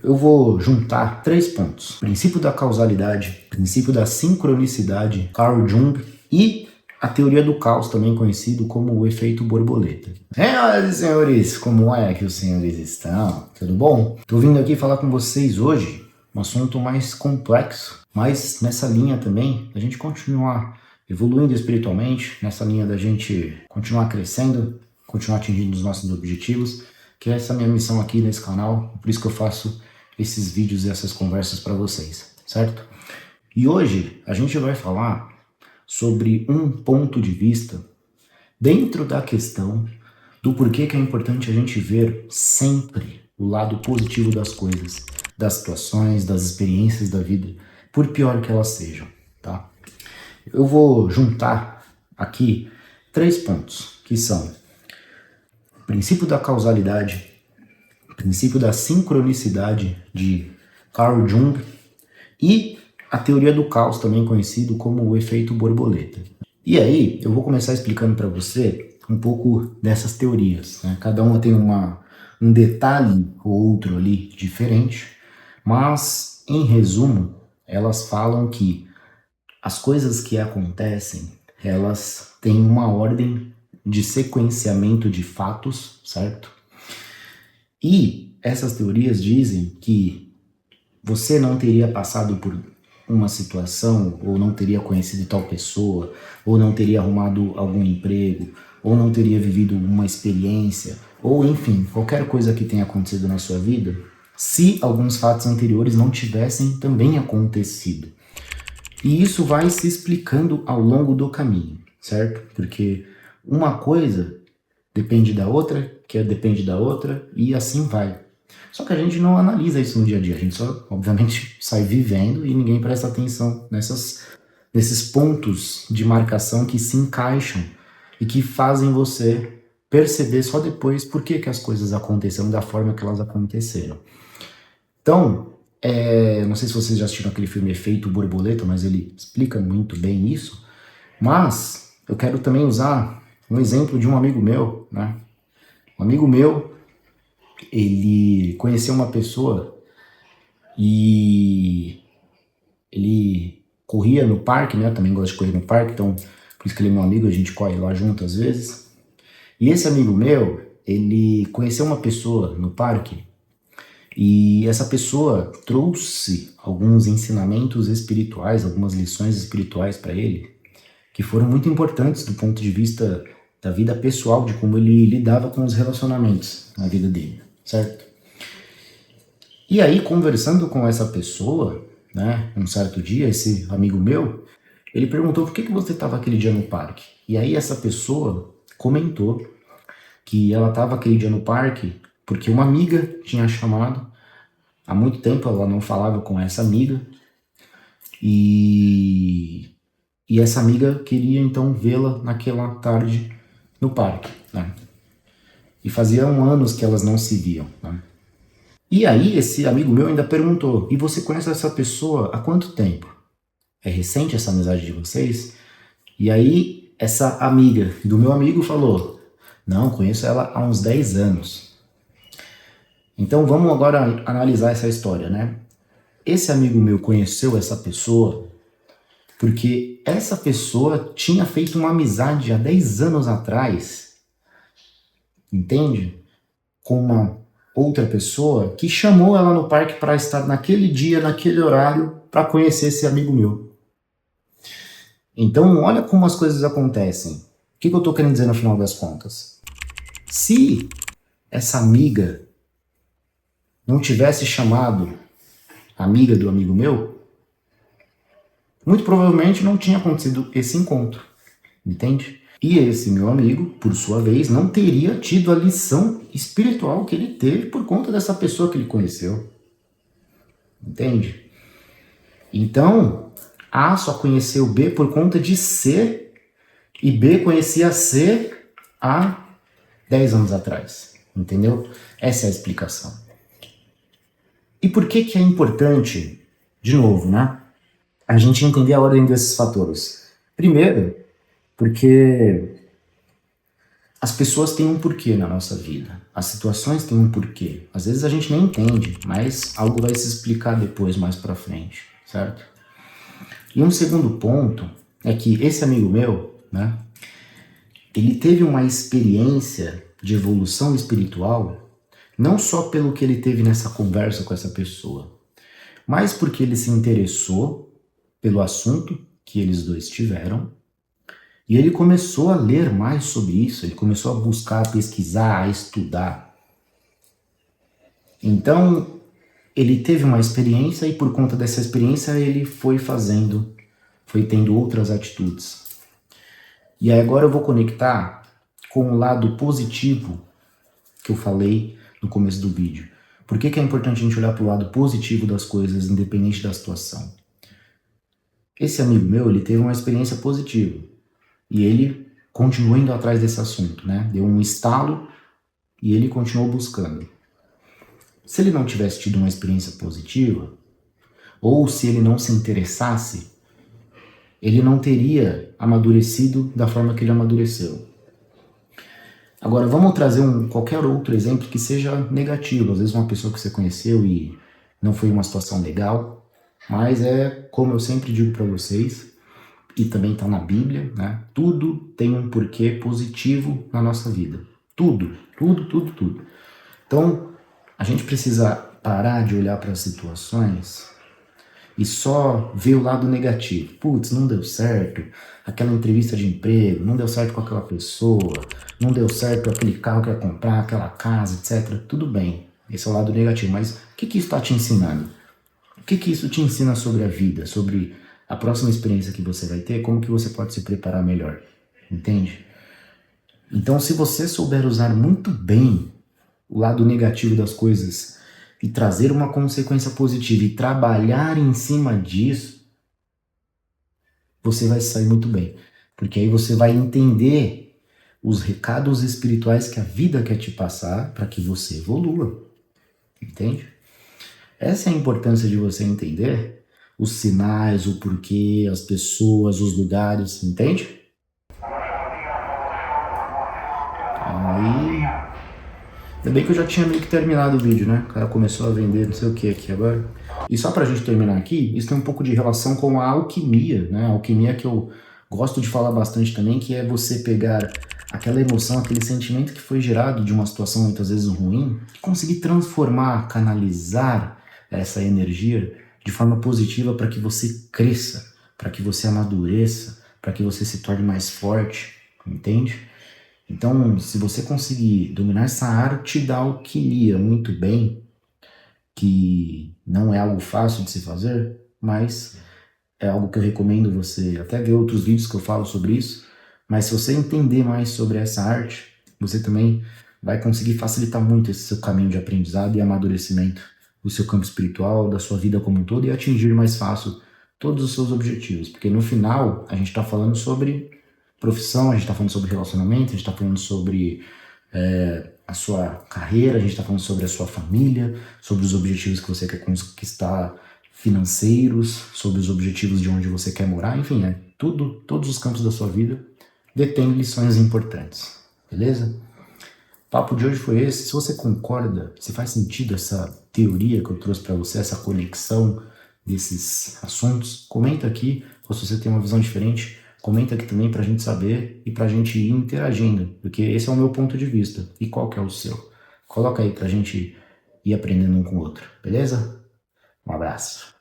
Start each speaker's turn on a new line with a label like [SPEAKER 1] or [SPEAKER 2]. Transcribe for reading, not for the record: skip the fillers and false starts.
[SPEAKER 1] Eu vou juntar 3 pontos: princípio da causalidade, princípio da sincronicidade, Carl Jung, e a teoria do caos, também conhecido como o efeito borboleta. Senhoras e senhores, como é que os senhores estão? Tudo bom? Tô vindo aqui falar com vocês hoje um assunto mais complexo, mas nessa linha também a gente continuar evoluindo espiritualmente, nessa linha da gente continuar crescendo, continuar atingindo os nossos objetivos, que é essa minha missão aqui nesse canal. Por isso que eu faço esses vídeos e essas conversas para vocês, certo? E hoje a gente vai falar sobre um ponto de vista dentro da questão do porquê que é importante a gente ver sempre o lado positivo das coisas, das situações, das experiências da vida, por pior que elas sejam, tá? Eu vou juntar aqui 3 pontos, que são o princípio da causalidade, o princípio da sincronicidade de Carl Jung e a teoria do caos, também conhecido como o efeito borboleta. E aí, eu vou começar explicando para você um pouco dessas teorias, né? Cada uma tem um detalhe ou outro ali diferente, mas, em resumo, elas falam que as coisas que acontecem, elas têm uma ordem de sequenciamento de fatos, certo? E essas teorias dizem que você não teria passado por uma situação, ou não teria conhecido tal pessoa, ou não teria arrumado algum emprego, ou não teria vivido uma experiência, ou enfim, qualquer coisa que tenha acontecido na sua vida, se alguns fatos anteriores não tivessem também acontecido. E isso vai se explicando ao longo do caminho, certo? Porque uma coisa depende da outra, que depende da outra, e assim vai. Só que a gente não analisa isso no dia a dia, a gente só, obviamente, sai vivendo e ninguém presta atenção nesses pontos de marcação que se encaixam e que fazem você perceber só depois por que as coisas aconteceram da forma que elas aconteceram. Então, não sei se vocês já assistiram aquele filme Efeito Borboleta, mas ele explica muito bem isso. Mas eu quero também usar um exemplo de um amigo meu, né? Um amigo meu, ele conheceu uma pessoa e ele corria no parque, né? Eu também gosto de correr no parque, então por isso que ele é meu amigo, a gente corre lá junto às vezes. E esse amigo meu, ele conheceu uma pessoa no parque e essa pessoa trouxe alguns ensinamentos espirituais, algumas lições espirituais para ele, que foram muito importantes do ponto de vista da vida pessoal, de como ele lidava com os relacionamentos na vida dele, certo? E aí, conversando com essa pessoa, né, um certo dia, esse amigo meu, ele perguntou por que você estava aquele dia no parque. E aí essa pessoa comentou que ela estava aquele dia no parque porque uma amiga tinha chamado. Há muito tempo ela não falava com essa amiga e essa amiga queria então vê-la naquela tarde no parque, né? E faziam anos que elas não se viam, né? E aí esse amigo meu ainda perguntou: e você conhece essa pessoa há quanto tempo? É recente essa amizade de vocês? E aí essa amiga do meu amigo falou: não, conheço ela há uns 10 anos. Então vamos agora analisar essa história, né? Esse amigo meu conheceu essa pessoa porque essa pessoa tinha feito uma amizade há 10 anos atrás, entende? Com uma outra pessoa que chamou ela no parque para estar naquele dia, naquele horário, para conhecer esse amigo meu. Então, olha como as coisas acontecem. O que eu estou querendo dizer no final das contas? Se essa amiga não tivesse chamado a amiga do amigo meu, muito provavelmente não tinha acontecido esse encontro, entende? E esse meu amigo, por sua vez, não teria tido a lição espiritual que ele teve por conta dessa pessoa que ele conheceu, entende? Então, A só conheceu B por conta de C, e B conhecia C há 10 anos atrás, entendeu? Essa é a explicação. E por que é importante, de novo, né, a gente entender a ordem desses fatores? Primeiro, porque As pessoas têm um porquê na nossa vida, as situações têm um porquê. Às vezes a gente nem entende, mas algo vai se explicar depois, mais pra frente, certo? E um segundo ponto é que esse amigo meu, né, ele teve uma experiência de evolução espiritual, não só pelo que ele teve nessa conversa com essa pessoa, mas porque ele se interessou pelo assunto que eles dois tiveram, e ele começou a ler mais sobre isso, ele começou a buscar, a pesquisar, a estudar. Então, ele teve uma experiência e por conta dessa experiência ele foi tendo outras atitudes. E aí agora eu vou conectar com o lado positivo que eu falei no começo do vídeo. Por que é importante a gente olhar para o lado positivo das coisas, independente da situação? Esse amigo meu, ele teve uma experiência positiva. E ele continuou indo atrás desse assunto, né? Deu um estalo e ele continuou buscando. Se ele não tivesse tido uma experiência positiva, ou se ele não se interessasse, ele não teria amadurecido da forma que ele amadureceu. Agora, vamos trazer qualquer outro exemplo que seja negativo. Às vezes uma pessoa que você conheceu e não foi uma situação legal, mas é como eu sempre digo para vocês, e também está na Bíblia, né? Tudo tem um porquê positivo na nossa vida. Tudo, tudo, tudo, tudo. Então, a gente precisa parar de olhar para as situações e só ver o lado negativo. Putz, não deu certo, aquela entrevista de emprego, não deu certo com aquela pessoa, não deu certo aquele carro que ia comprar, aquela casa, etc. Tudo bem, esse é o lado negativo, mas o que isso está te ensinando? O que isso te ensina sobre a vida, sobre a próxima experiência que você vai ter, como que você pode se preparar melhor, entende? Então, se você souber usar muito bem o lado negativo das coisas e trazer uma consequência positiva e trabalhar em cima disso, você vai sair muito bem. Porque aí você vai entender os recados espirituais que a vida quer te passar para que você evolua, entende? Essa é a importância de você entender os sinais, o porquê, as pessoas, os lugares, entende? Aí... Ainda bem que eu já tinha meio que terminado o vídeo, né? O cara começou a vender não sei o que aqui agora. E só pra gente terminar aqui, isso tem um pouco de relação com a alquimia, né? A alquimia que eu gosto de falar bastante também, que é você pegar aquela emoção, aquele sentimento que foi gerado de uma situação muitas vezes ruim, e conseguir transformar, canalizar essa energia de forma positiva para que você cresça, para que você amadureça, para que você se torne mais forte, entende? Então, se você conseguir dominar essa arte da alquimia muito bem, que não é algo fácil de se fazer, mas é algo que eu recomendo você até ver outros vídeos que eu falo sobre isso, mas se você entender mais sobre essa arte, você também vai conseguir facilitar muito esse seu caminho de aprendizado e amadurecimento do seu campo espiritual, da sua vida como um todo e atingir mais fácil todos os seus objetivos, porque no final a gente está falando sobre profissão, a gente está falando sobre relacionamento, a gente está falando sobre a sua carreira, a gente está falando sobre a sua família, sobre os objetivos que você quer conquistar financeiros, sobre os objetivos de onde você quer morar, enfim, todos os campos da sua vida detêm lições importantes, beleza? O papo de hoje foi esse. Se você concorda, se faz sentido essa teoria que eu trouxe para você, essa conexão desses assuntos, comenta aqui, ou se você tem uma visão diferente, comenta aqui também pra gente saber e pra gente ir interagindo, porque esse é o meu ponto de vista. E qual que é o seu? Coloca aí pra gente ir aprendendo um com o outro, beleza? Um abraço.